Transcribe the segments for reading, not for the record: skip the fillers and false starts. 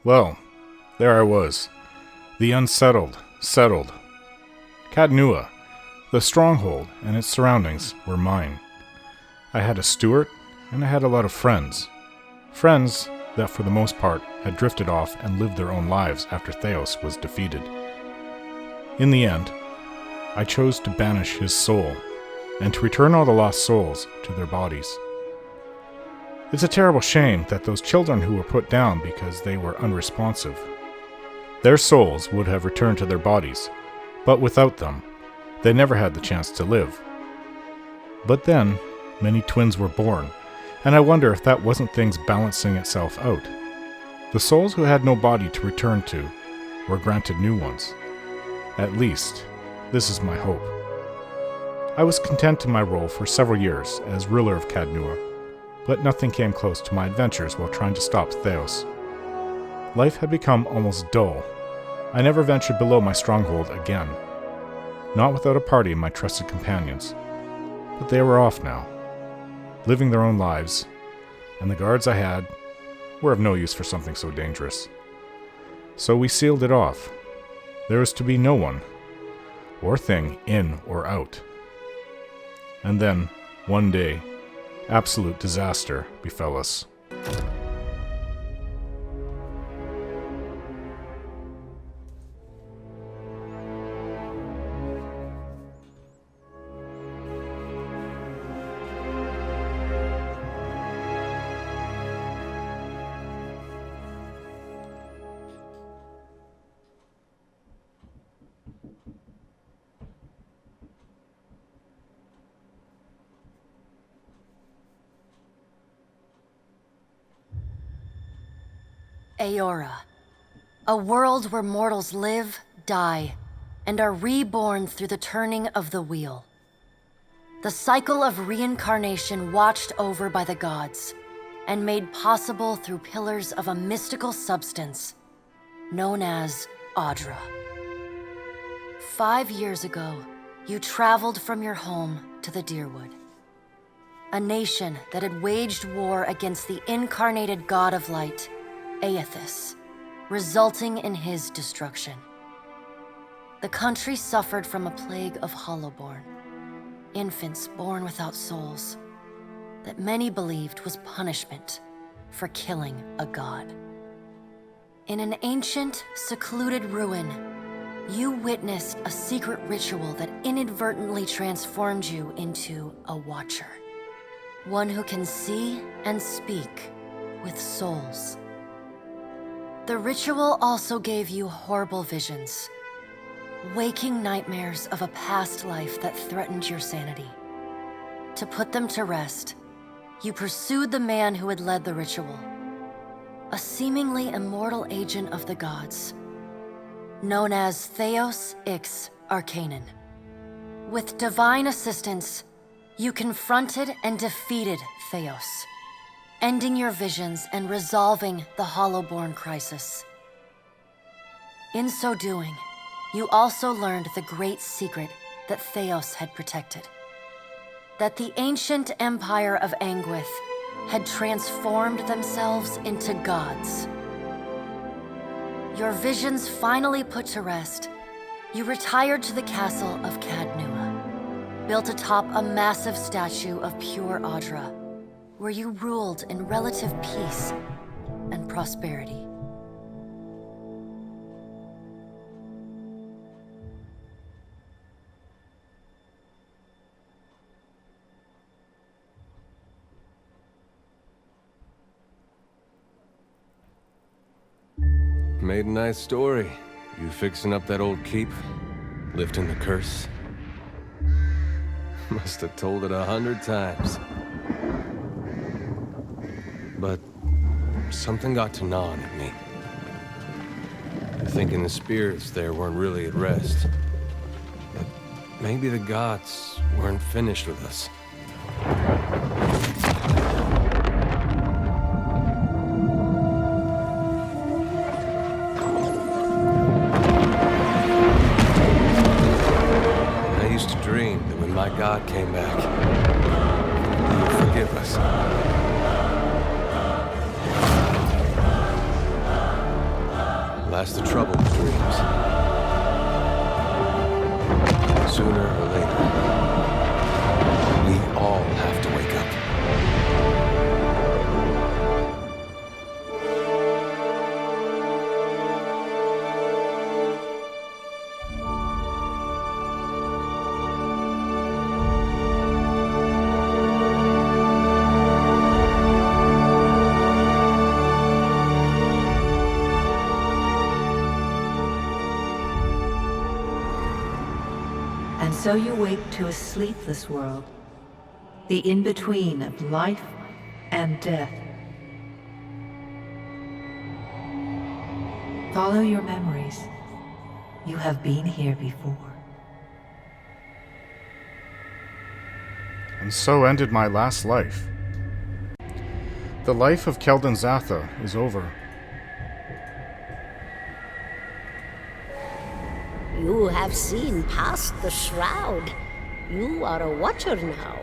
Well, there I was. The unsettled, settled. Caed Nua, the stronghold and its surroundings were mine. I had a steward, and I had a lot of friends. Friends that for the most part had drifted off and lived their own lives after Thaos was defeated. In the end, I chose to banish his soul, and to return all the lost souls to their bodies. It's a terrible shame that those children who were put down because they were unresponsive, their souls would have returned to their bodies, but without them, they never had the chance to live. But then, many twins were born, and I wonder if that wasn't things balancing itself out. The souls who had no body to return to were granted new ones. At least, this is my hope. I was content in my role for several years as ruler of Caed Nua, but nothing came close to my adventures while trying to stop Thaos. Life had become almost dull. I never ventured below my stronghold again, not without a party of my trusted companions. But they were off now, living their own lives, and the guards I had were of no use for something so dangerous. So we sealed it off. There was to be no one or thing in or out. And then, one day, absolute disaster befell us. Eora, a world where mortals live, die, and are reborn through the turning of the wheel. The cycle of reincarnation watched over by the gods, and made possible through pillars of a mystical substance known as Audra. 5 years ago, you traveled from your home to the Deerwood, a nation that had waged war against the incarnated god of light, Aethys, resulting in his destruction. The country suffered from a plague of hollowborn, infants born without souls, that many believed was punishment for killing a god. In an ancient, secluded ruin, you witnessed a secret ritual that inadvertently transformed you into a watcher, one who can see and speak with souls. The ritual also gave you horrible visions, waking nightmares of a past life that threatened your sanity. To put them to rest, you pursued the man who had led the ritual, a seemingly immortal agent of the gods, known as Thaos Ix Arcanon. With divine assistance, you confronted and defeated Thaos, ending your visions and resolving the Hollowborn crisis. In so doing, you also learned the great secret that Thaos had protected. That the ancient empire of Anguith had transformed themselves into gods. Your visions finally put to rest, you retired to the castle of Caed Nua, built atop a massive statue of pure Audra, where you ruled in relative peace and prosperity. Made a nice story. You fixing up that old keep, lifting the curse. Must have told it 100 times. But something got to gnawing at me. Thinking the spirits there weren't really at rest. But maybe the gods weren't finished with us. I used to dream that when my god came back, he would forgive us. outlast the troubled dreams. Sooner or later, we all have to wake up. And so you wake to a sleepless world, the in-between of life and death. Follow your memories. You have been here before. And so ended my last life. The life of Caed Nua is over. You have seen past the shroud. You are a watcher now,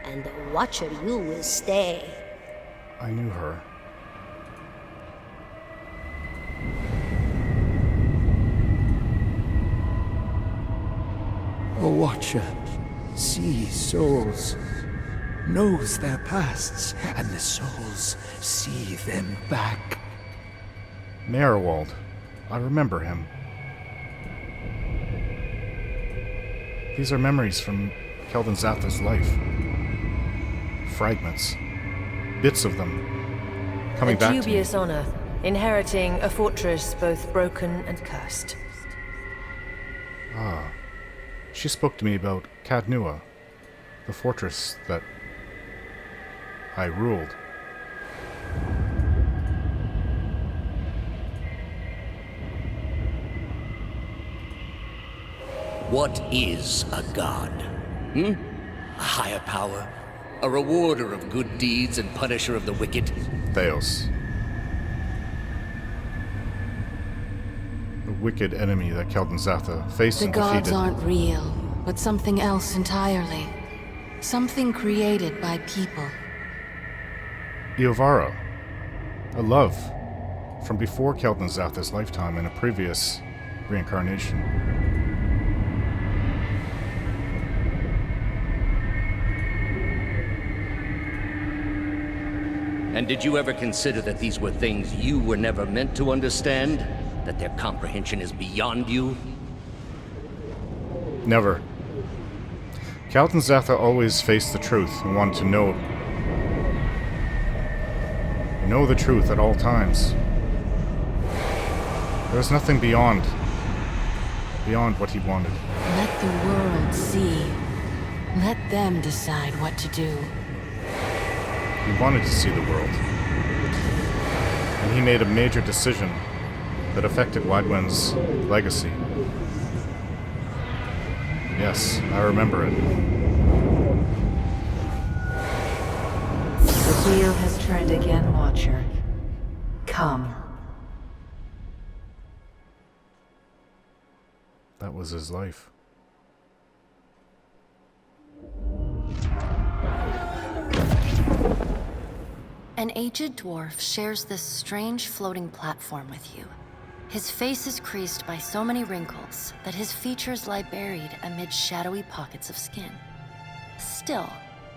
and a watcher you will stay. I knew her. A watcher sees souls, knows their pasts, and the souls see them back. Merewald. I remember him. These are memories from Caed Nua's life. Fragments. Bits of them. Coming back to me. A dubious honor, inheriting a fortress both broken and cursed. Ah. She spoke to me about Caed Nua, the fortress that I ruled. What is a god? A higher power? A rewarder of good deeds and punisher of the wicked? Thaos. The wicked enemy that Caed Nua faced The and gods defeated. aren't real, but something else entirely. Something created by people. Iovara. A love from before Caed Nua's lifetime in a previous reincarnation. And did you ever consider that these were things you were never meant to understand? That their comprehension is beyond you? Never. Caed Nua always faced the truth and wanted to know the truth at all times. There was nothing beyond what he wanted. Let the world see. Let them decide what to do. He wanted to see the world. And he made a major decision that affected Wydwin's legacy. Yes, I remember it. The wheel has turned again, Watcher. Come. That was his life. An aged dwarf shares this strange floating platform with you. His face is creased by so many wrinkles that his features lie buried amid shadowy pockets of skin. Still,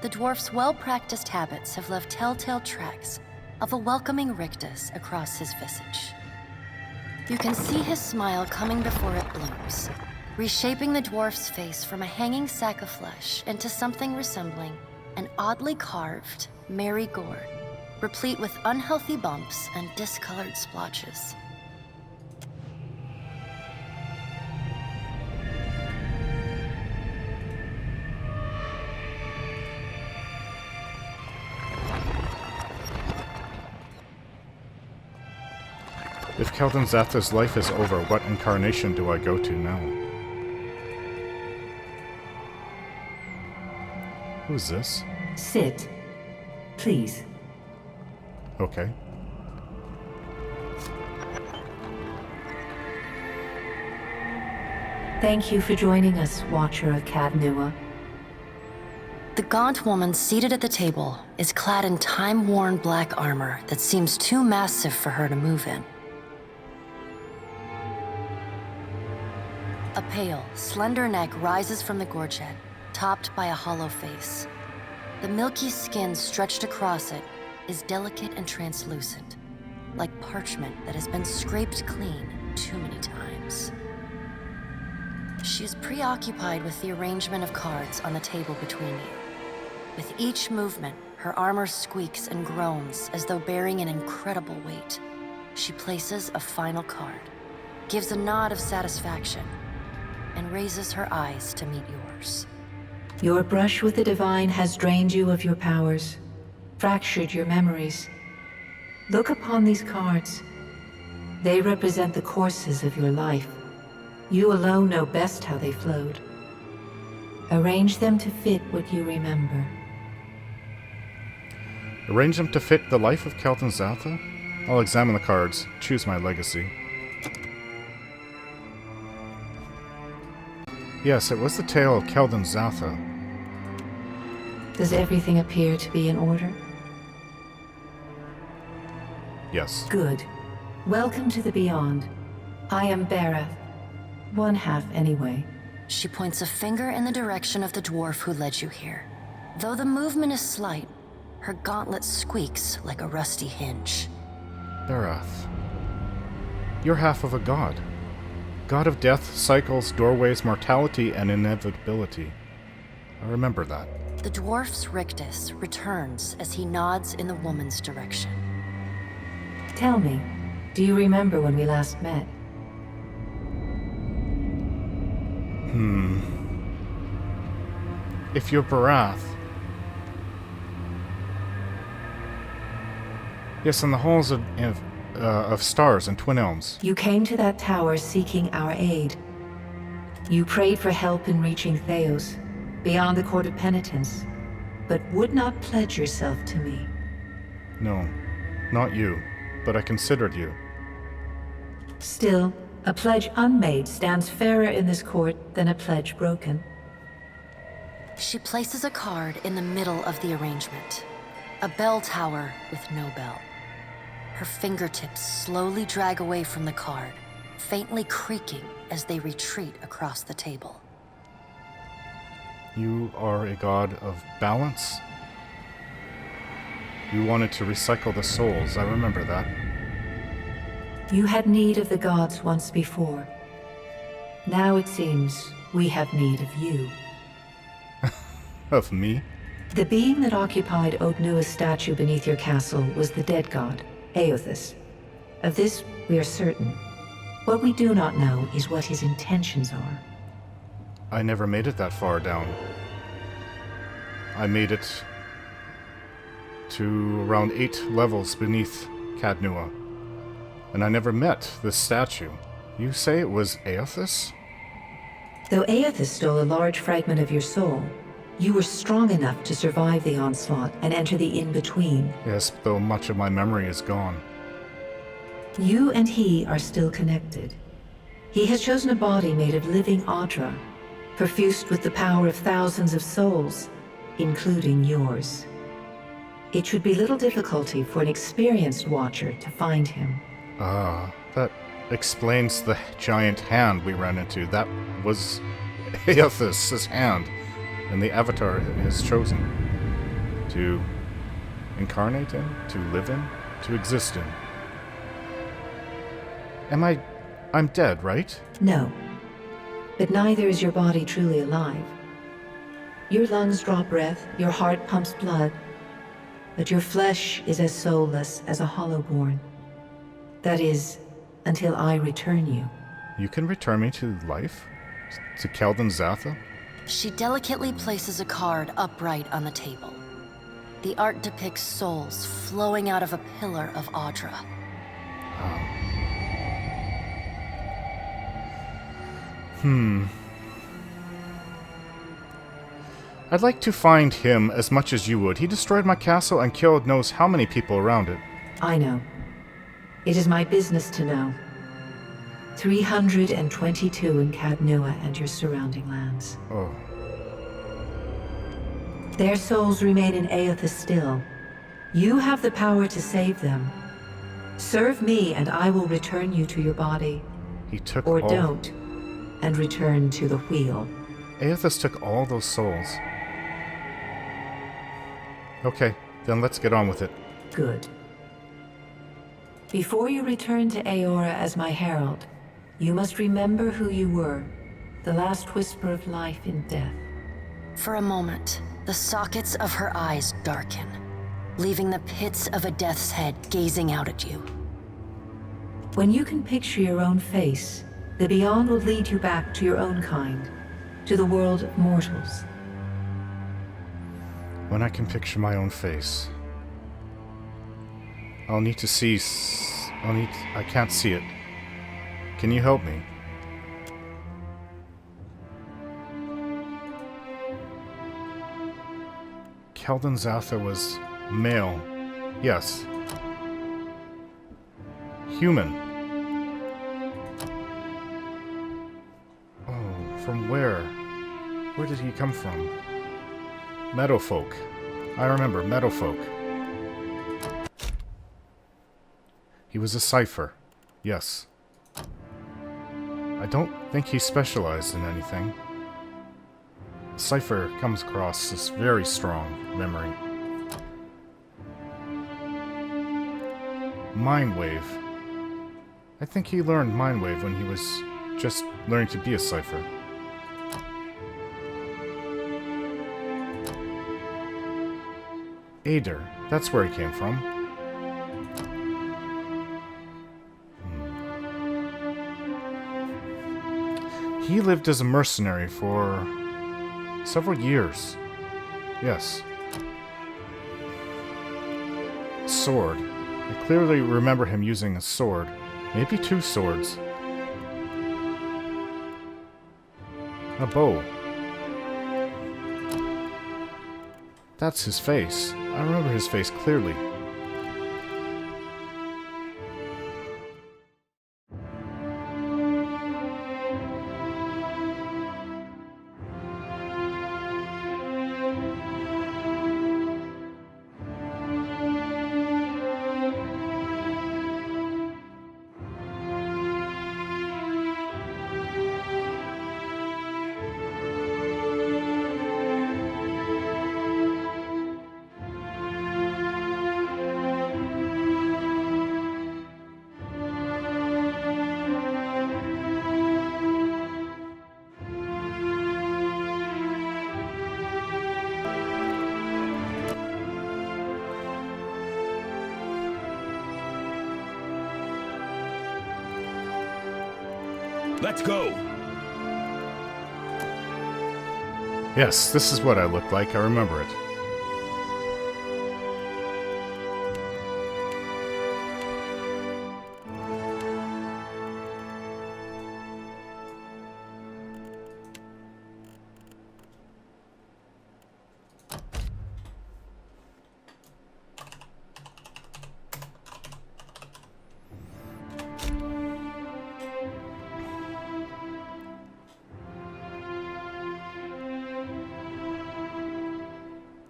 the dwarf's well-practiced habits have left telltale tracks of a welcoming rictus across his visage. You can see his smile coming before it blooms, reshaping the dwarf's face from a hanging sack of flesh into something resembling an oddly carved, merry gourd, replete with unhealthy bumps and discolored splotches. If Caed Nua's life is over, what incarnation do I go to now? Who's this? Sit. Please. Okay. Thank you for joining us, Watcher of Caed Nua. The gaunt woman seated at the table is clad in time-worn black armor that seems too massive for her to move in. A pale, slender neck rises from the gorget, topped by a hollow face. The milky skin stretched across it is delicate and translucent, like parchment that has been scraped clean too many times. She is preoccupied with the arrangement of cards on the table between you. With each movement, her armor squeaks and groans as though bearing an incredible weight. She places a final card, gives a nod of satisfaction, and raises her eyes to meet yours. Your brush with the divine has drained you of your powers, fractured your memories. Look upon these cards. They represent the courses of your life. You alone know best how they flowed. Arrange them to fit what you remember. Arrange them to fit the life of Caed Nua? I'll examine the cards, choose my legacy. Yes, it was the tale of Caed Nua. Does everything appear to be in order? Yes. Good. Welcome to the Beyond. I am Berath. One half, anyway. She points a finger in the direction of the dwarf who led you here. Though the movement is slight, her gauntlet squeaks like a rusty hinge. Berath. You're half of a god. God of death, cycles, doorways, mortality, and inevitability. I remember that. The dwarf's rictus returns as he nods in the woman's direction. Tell me, do you remember when we last met? If you're Berath... Yes, in the halls of stars and Twin Elms. You came to that tower seeking our aid. You prayed for help in reaching Thaos, beyond the Court of Penitence, but would not pledge yourself to me. No, not you, but I considered you. Still, a pledge unmade stands fairer in this court than a pledge broken. She places a card in the middle of the arrangement. A bell tower with no bell. Her fingertips slowly drag away from the card, faintly creaking as they retreat across the table. You are a god of balance? You wanted to recycle the souls, I remember that. You had need of the gods once before. Now it seems we have need of you. Of me? The being that occupied Caed Nua's statue beneath your castle was the dead god, Eothas. Of this we are certain. What we do not know is what his intentions are. I never made it that far down. I made it to around 8 levels beneath Caed Nua. And I never met this statue. You say it was Eothas? Though Eothas stole a large fragment of your soul, you were strong enough to survive the onslaught and enter the in-between. Yes, though much of my memory is gone. You and he are still connected. He has chosen a body made of living Audra, perfused with the power of thousands of souls, including yours. It should be little difficulty for an experienced watcher to find him. Ah, that explains the giant hand we ran into. That was Eothas' hand, and the avatar he has chosen to incarnate in, to live in, to exist in. I'm dead, right? No. But neither is your body truly alive. Your lungs draw breath, your heart pumps blood, but your flesh is as soulless as a hollowborn. That is, until I return you. You can return me to life? To Caed Nua? She delicately places a card upright on the table. The art depicts souls flowing out of a pillar of Audra. I'd like to find him as much as you would. He destroyed my castle and killed knows how many people around it. I know. It is my business to know. 322 in Caed Nua and your surrounding lands. Oh. Their souls remain in Eothas still. You have the power to save them. Serve me and I will return you to your body. He took Or all... don't. and return to the wheel. Aethys took all those souls. Okay, then let's get on with it. Good. Before you return to Aora as my herald, you must remember who you were, the last whisper of life in death. For a moment, the sockets of her eyes darken, leaving the pits of a death's head gazing out at you. When you can picture your own face, the Beyond will lead you back to your own kind, to the world of mortals. When I can picture my own face, I'll need to see... I can't see it. Can you help me? Keldon Zatha was male. Yes. Human. Oh, from where? Where did he come from? Meadowfolk. I remember, Meadowfolk. He was a cipher. Yes. I don't think he specialized in anything. Cipher comes across this very strong memory. Mindwave. I think he learned Mindwave when he was just learning to be a cipher. Ader. That's where he came from. He lived as a mercenary for several years. Yes. Sword. I clearly remember him using a sword. Maybe two swords. A bow. That's his face. I remember his face clearly. Let's go! Yes, this is what I look like. I remember it.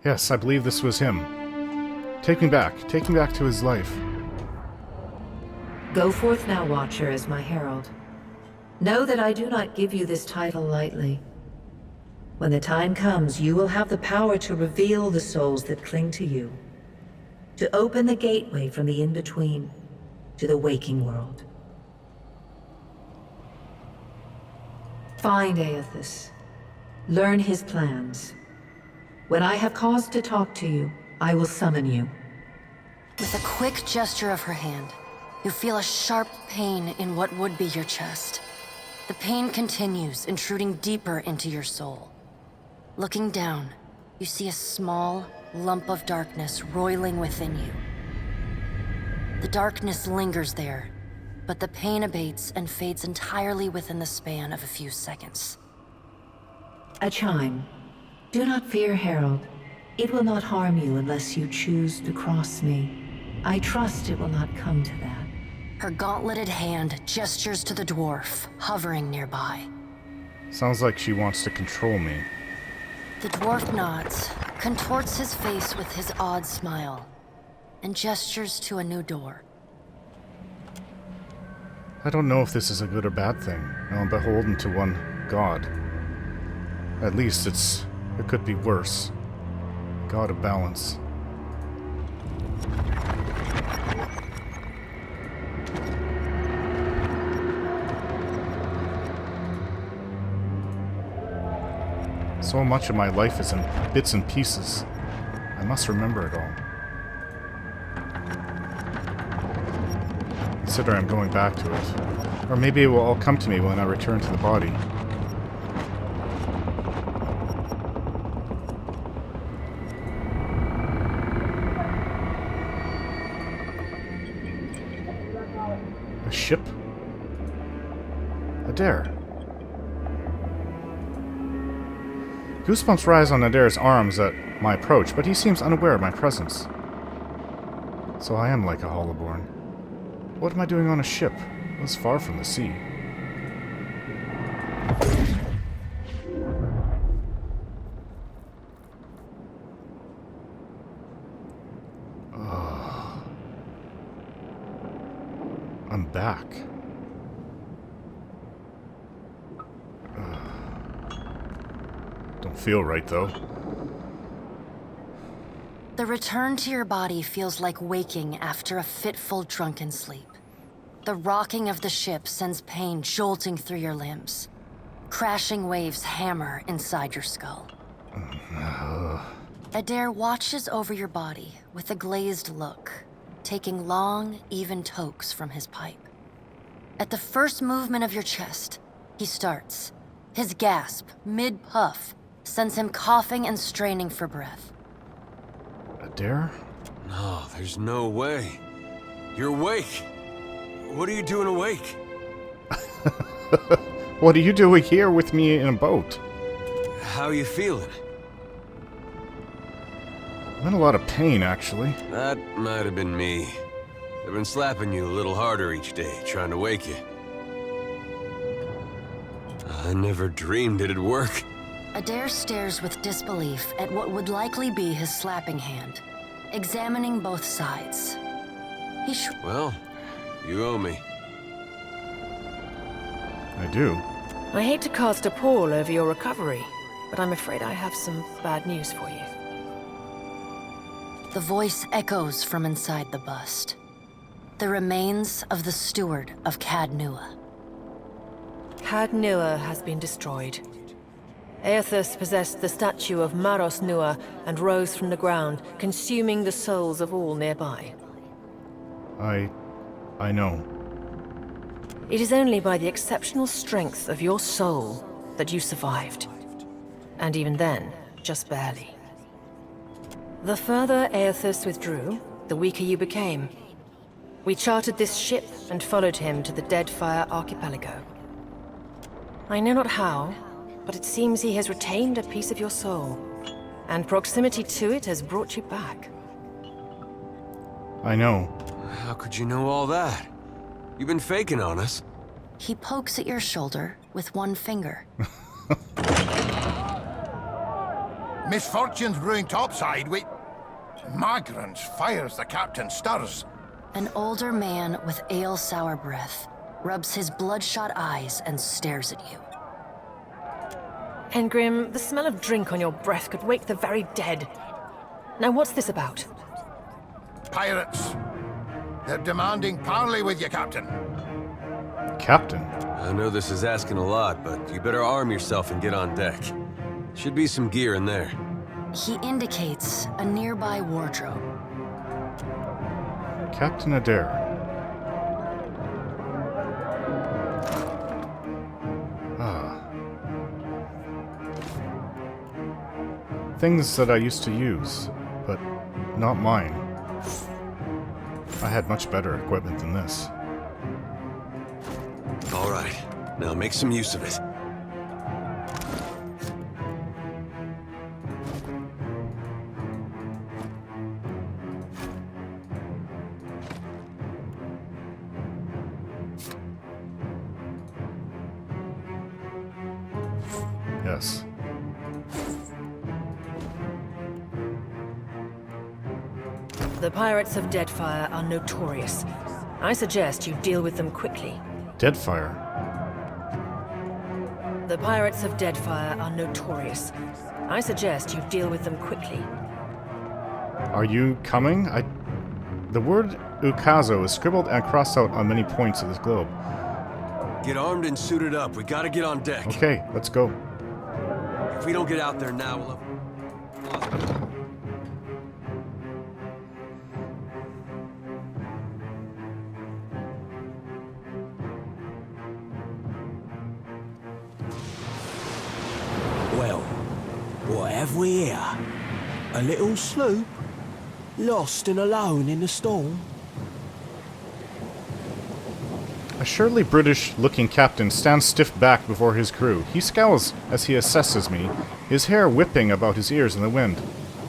Yes, I believe this was him. Take me back to his life. Go forth now, Watcher, as my herald. Know that I do not give you this title lightly. When the time comes, you will have the power to reveal the souls that cling to you, to open the gateway from the in-between to the waking world. Find Aethys. Learn his plans. When I have cause to talk to you, I will summon you. With a quick gesture of her hand, you feel a sharp pain in what would be your chest. The pain continues, intruding deeper into your soul. Looking down, you see a small lump of darkness roiling within you. The darkness lingers there, but the pain abates and fades entirely within the span of a few seconds. A chime. Do not fear, Herald. It will not harm you unless you choose to cross me. I trust it will not come to that. Her gauntleted hand gestures to the dwarf, hovering nearby. Sounds like she wants to control me. The dwarf nods, contorts his face with his odd smile, and gestures to a new door. I don't know if this is a good or bad thing. Now I'm beholden to one god. At least it could be worse. God of balance. So much of my life is in bits and pieces. I must remember it all. Consider I'm going back to it. Or maybe it will all come to me when I return to the body. A ship? Adair. Goosebumps rise on Adair's arms at my approach, but he seems unaware of my presence. So I am like a Hollowborn. What am I doing on a ship? It was far from the sea. I'm back. Don't feel right, though. The return to your body feels like waking after a fitful drunken sleep. The rocking of the ship sends pain jolting through your limbs. Crashing waves hammer inside your skull. Adair watches over your body with a glazed look, taking long, even tokes from his pipe. At the first movement of your chest, he starts. His gasp, mid-puff, sends him coughing and straining for breath. Adair? No, there's no way. You're awake. What are you doing awake? What are you doing here with me in a boat? How are you feeling? I'm in a lot of pain, actually. That might have been me. I've been slapping you a little harder each day, trying to wake you. I never dreamed it'd work. Adair stares with disbelief at what would likely be his slapping hand, examining both sides. Well, you owe me. I do. I hate to cast a pall over your recovery, but I'm afraid I have some bad news for you. The voice echoes from inside the bust. The remains of the steward of Caed Nua. Caed Nua has been destroyed. Aethys possessed the statue of Maros Nua and rose from the ground, consuming the souls of all nearby. I know. It is only by the exceptional strength of your soul that you survived. And even then, just barely. The further Aethys withdrew, the weaker you became. We chartered this ship and followed him to the Deadfire Archipelago. I know not how, but it seems he has retained a piece of your soul, and proximity to it has brought you back. I know. How could you know all that? You've been faking on us. He pokes at your shoulder with one finger. Misfortune's brewing topside. Migrants fires the captain stirs. An older man with ale-sour breath rubs his bloodshot eyes and stares at you. Engrim, the smell of drink on your breath could wake the very dead. Now what's this about? Pirates. They're demanding parley with you, Captain. Captain? I know this is asking a lot, but you better arm yourself and get on deck. Should be some gear in there. He indicates a nearby wardrobe. Captain Adair. Things that I used to use, but not mine. I had much better equipment than this. All right, now make some use of it. Yes. The pirates of Deadfire are notorious. I suggest you deal with them quickly. Deadfire. The pirates of Deadfire are notorious. I suggest you deal with them quickly. Are you coming? The word Ukazo is scribbled and crossed out on many points of this globe. Get armed and suited up. We gotta get on deck. Okay, let's go. If we don't get out there now, we'll have... Well, what have we here? A little sloop? Lost and alone in the storm? A surely British-looking captain stands stiff back before his crew. He scowls as he assesses me, his hair whipping about his ears in the wind.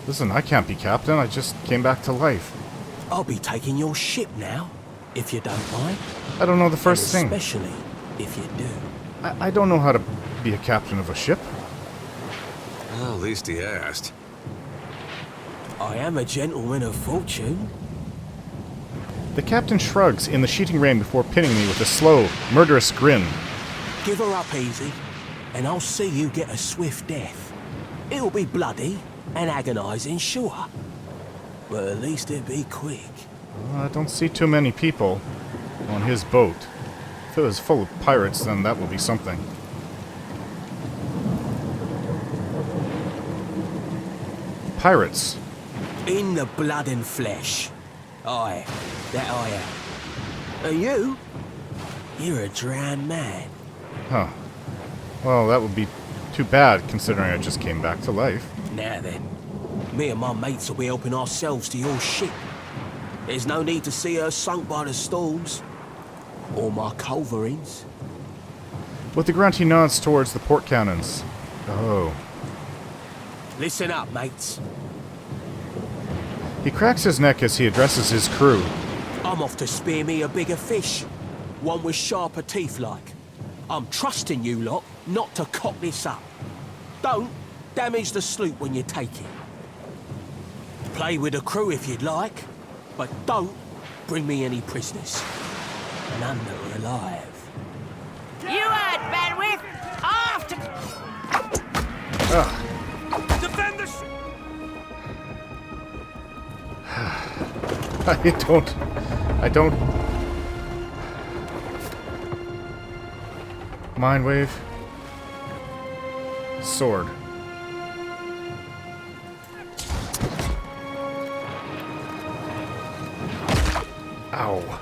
Listen, I can't be captain. I just came back to life. I'll be taking your ship now, if you don't mind. I don't know the first thing. Especially if you do. I don't know how to be a captain of a ship. Well, at least he asked. I am a gentleman of fortune. The captain shrugs in the sheeting rain before pinning me with a slow, murderous grin. Give her up easy, and I'll see you get a swift death. It'll be bloody and agonizing, sure. But at least it'll be quick. I don't see too many people on his boat. If it was full of pirates, then that would be something. Pirates. In the blood and flesh. Aye, that I am. And you? You're a drowned man. Huh. Well, that would be too bad, considering I just came back to life. Now then, me and my mates will be helping ourselves to your ship. There's no need to see her sunk by the storms. Or my culverins. With a grunt, he nods towards the port cannons. Oh. Listen up, mates. He cracks his neck as he addresses his crew. I'm off to spear me a bigger fish. One with sharper teeth like. I'm trusting you lot not to cock this up. Don't damage the sloop when you take it. Play with the crew if you'd like, but don't bring me any prisoners. None that are alive. You heard, Benwith! After... Defend the ship! I don't... Mind wave. Sword. Ow.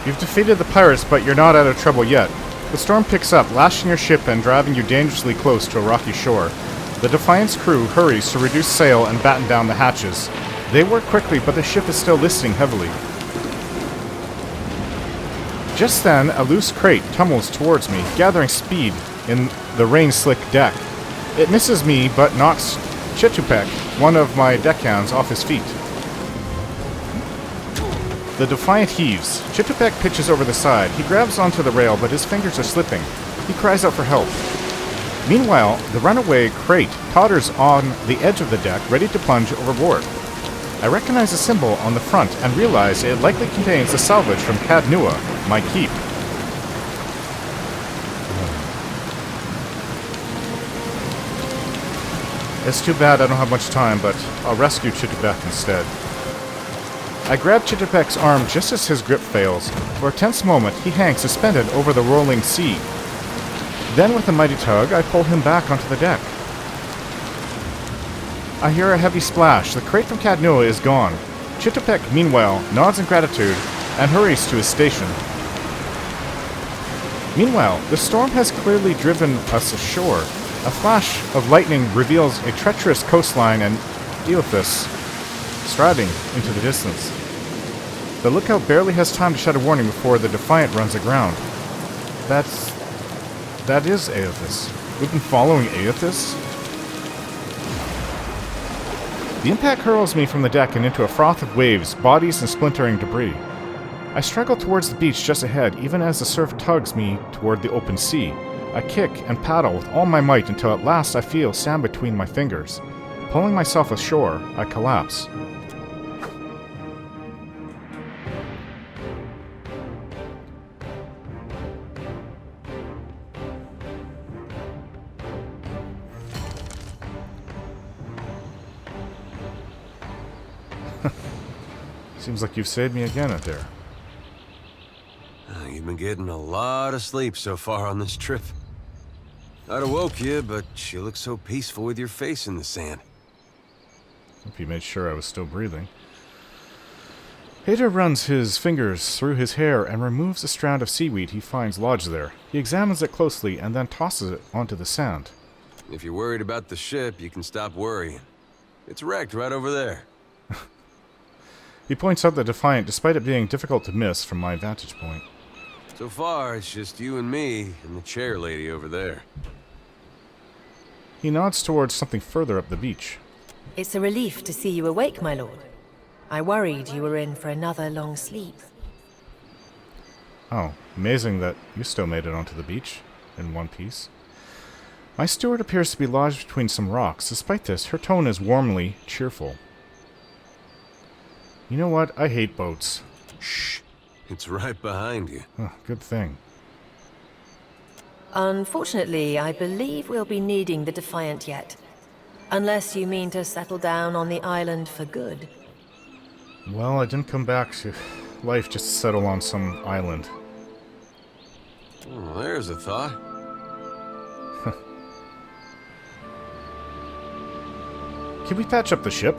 You've defeated the pirates, but you're not out of trouble yet. The storm picks up, lashing your ship and driving you dangerously close to a rocky shore. The Defiant's crew hurries to reduce sail and batten down the hatches. They work quickly, but the ship is still listing heavily. Just then, a loose crate tumbles towards me, gathering speed in the rain-slick deck. It misses me, but knocks Chitupek, one of my deckhands, off his feet. The Defiant heaves. Chitupek pitches over the side. He grabs onto the rail, but his fingers are slipping. He cries out for help. Meanwhile, the runaway crate totters on the edge of the deck, ready to plunge overboard. I recognize a symbol on the front and realize it likely contains the salvage from Caed Nua, my keep. It's too bad I don't have much time, but I'll rescue Chitupek instead. I grab Chitupek's arm just as his grip fails. For a tense moment, he hangs suspended over the rolling sea. Then, with a mighty tug, I pull him back onto the deck. I hear a heavy splash. The crate from Caed Nua is gone. Chitupek, meanwhile, nods in gratitude and hurries to his station. Meanwhile, the storm has clearly driven us ashore. A flash of lightning reveals a treacherous coastline and Eothas striding into the distance. The lookout barely has time to shout a warning before the Defiant runs aground. That is Eothas. We've been following Eothas? The impact hurls me from the deck and into a froth of waves, bodies, and splintering debris. I struggle towards the beach just ahead, even as the surf tugs me toward the open sea. I kick and paddle with all my might until at last I feel sand between my fingers. Pulling myself ashore, I collapse. Seems like you've saved me again out there. You've been getting a lot of sleep so far on this trip. I'd have woke you, but you look so peaceful with your face in the sand. Hope you made sure I was still breathing. Hader runs his fingers through his hair and removes a strand of seaweed he finds lodged there. He examines it closely and then tosses it onto the sand. If you're worried about the ship, you can stop worrying. It's wrecked right over there. He points out the Defiant, despite it being difficult to miss from my vantage point. So far, it's just you and me and the chair lady over there. He nods towards something further up the beach. It's a relief to see you awake, my lord. I worried you were in for another long sleep. Oh, amazing that you still made it onto the beach in one piece. My steward appears to be lodged between some rocks. Despite this, her tone is warmly cheerful. You know what? I hate boats. Shh. It's right behind you. Oh, good thing. Unfortunately, I believe we'll be needing the Defiant yet. Unless you mean to settle down on the island for good. Well, I didn't come back to life just to settle on some island. Oh, there's a thought. Can we patch up the ship?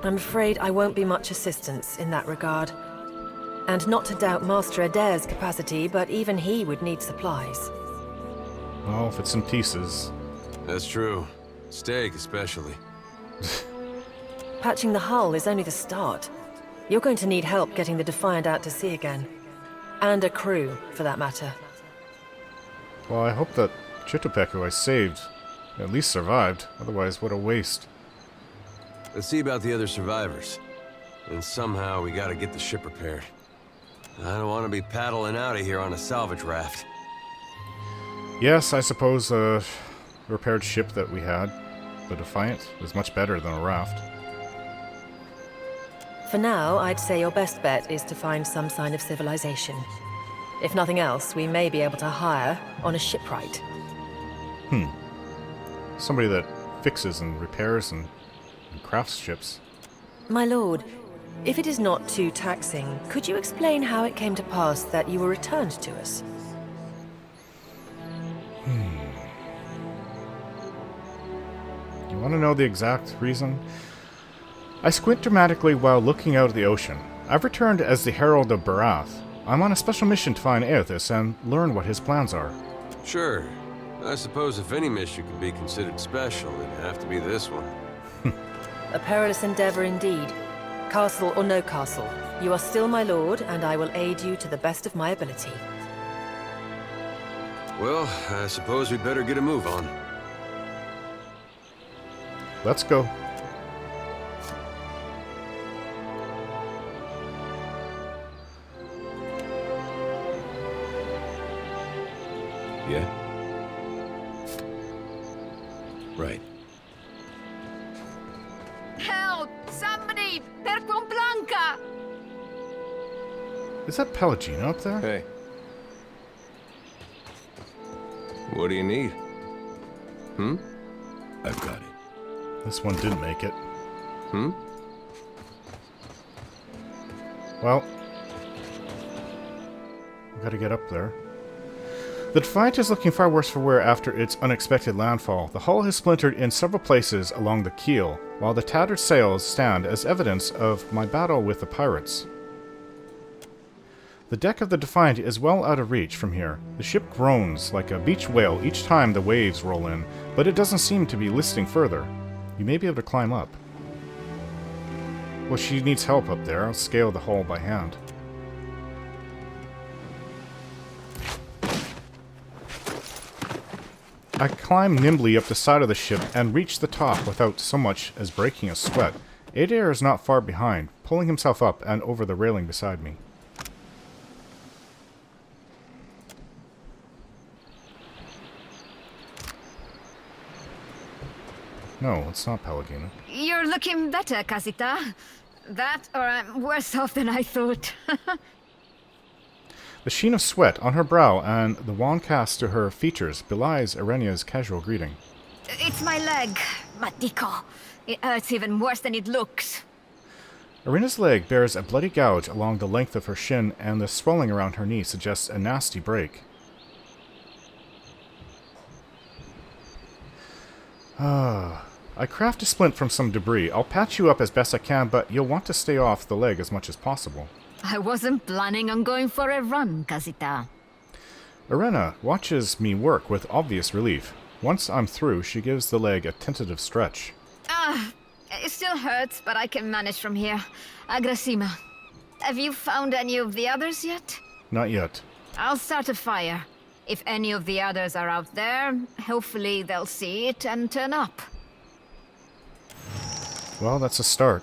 I'm afraid I won't be much assistance in that regard. And not to doubt Master Adair's capacity, but even he would need supplies. Well, if it's in pieces. That's true. Steak, especially. Patching the hull is only the start. You're going to need help getting the Defiant out to sea again. And a crew, for that matter. Well, I hope that Chitopek, who I saved, at least survived. Otherwise, what a waste. Let's see about the other survivors. And somehow we gotta get the ship repaired. I don't want to be paddling out of here on a salvage raft. Yes, I suppose a repaired ship that we had, the Defiant, is much better than a raft. For now, I'd say your best bet is to find some sign of civilization. If nothing else, we may be able to hire on a shipwright. Somebody that fixes and repairs and crafts ships. My lord, if it is not too taxing, could you explain how it came to pass that you were returned to us? You want to know the exact reason? I squint dramatically while looking out at the ocean. I've returned as the Herald of Barath. I'm on a special mission to find Aethys and learn what his plans are. Sure. I suppose if any mission could be considered special, it'd have to be this one. A perilous endeavor indeed. Castle or no castle, you are still my lord, and I will aid you to the best of my ability. Well, I suppose we better get a move on. Let's go. Yeah? Right. Help! Somebody! Per con Blanca! Is that Pelagina up there? Hey. What do you need? I've got it. This one didn't make it. Hmm? Well, we gotta get up there. The Defiant is looking far worse for wear after its unexpected landfall. The hull has splintered in several places along the keel, while the tattered sails stand as evidence of my battle with the pirates. The deck of the Defiant is well out of reach from here. The ship groans like a beach whale each time the waves roll in, but it doesn't seem to be listing further. You may be able to climb up. Well, she needs help up there. I'll scale the hull by hand. I climb nimbly up the side of the ship and reach the top without so much as breaking a sweat. Adair is not far behind, pulling himself up and over the railing beside me. No, it's not Pelagina. You're looking better, Casita. That, or I'm worse off than I thought. The sheen of sweat on her brow and the wan cast to her features belies Irenia's casual greeting. It's my leg, Matico. It hurts even worse than it looks. Irina's leg bears a bloody gouge along the length of her shin, and the swelling around her knee suggests a nasty break. I craft a splint from some debris. I'll patch you up as best I can, but you'll want to stay off the leg as much as possible. I wasn't planning on going for a run, Casita. Irena watches me work with obvious relief. Once I'm through, she gives the leg a tentative stretch. It still hurts, but I can manage from here. Agrasima. Have you found any of the others yet? Not yet. I'll start a fire. If any of the others are out there, hopefully they'll see it and turn up. Well, that's a start.